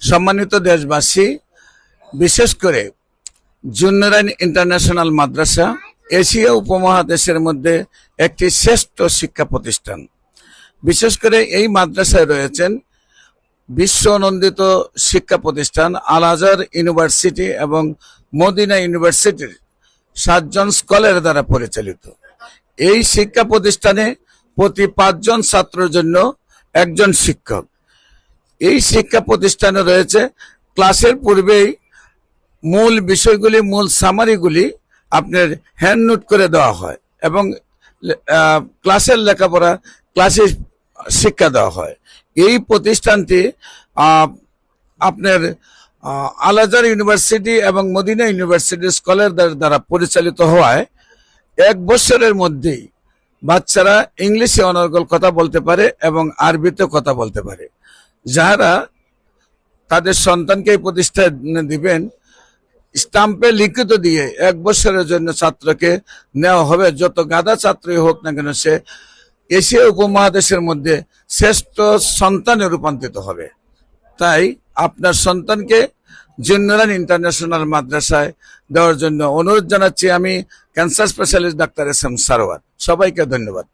সম্মানিত দেশবাসী, বিশেষ করে জুন্নুরাইন ইন্টারন্যাশনাল মাদ্রাসা এশিয়া উপমহাদেশের মধ্যে একটি শ্রেষ্ঠ শিক্ষা প্রতিষ্ঠান। বিশেষ করে এই মাদ্রাসায় রয়েছেন বিশ্ব নন্দিত শিক্ষা প্রতিষ্ঠান আল আজহার ইউনিভার্সিটি এবং মদিনা ইউনিভার্সিটির 7 জন স্কলার দ্বারা পরিচালিত। এই শিক্ষা প্রতিষ্ঠানে প্রতি 5 জন ছাত্রের জন্য একজন শিক্ষক। এই শিক্ষা প্রতিষ্ঠানে রয়েছে ক্লাসের পূর্বেই মূল বিষয়গুলি, মূল সামারিগুলি আপনার হ্যান্ড নোট করে দেওয়া হয় এবং ক্লাসের লেখাপড়া ক্লাসে শিক্ষা দেওয়া হয়। এই প্রতিষ্ঠানটি আপনার আল আজহার ইউনিভার্সিটি এবং মদিনা ইউনিভার্সিটির স্কলারদের দ্বারা পরিচালিত হওয়ায় 1 বছরের মধ্যেই বাচ্চারা ইংলিশে অনর্গল কথা বলতে পারে এবং আরবিতে কথা বলতে পারে। যারা তাদের সন্তানকে এই প্রতিষ্ঠানে দিবেন, স্টাম্পে লিখিত দিয়ে 1 বছরের জন্য ছাত্রকে নেওয়া হবে। যত গাদা ছাত্রই হোক না কেন, সে এশিয়া উপমহাদেশের মধ্যে শ্রেষ্ঠ সন্তানে রূপান্তরিত হবে। তাই আপনার সন্তানকে জুন্নুরাইন ইন্টারন্যাশনাল মাদ্রাসায় দেওয়ার জন্য অনুরোধ জানাচ্ছি আমি cancer specialist doctor S M Sarwar. সবাইকে ধন্যবাদ।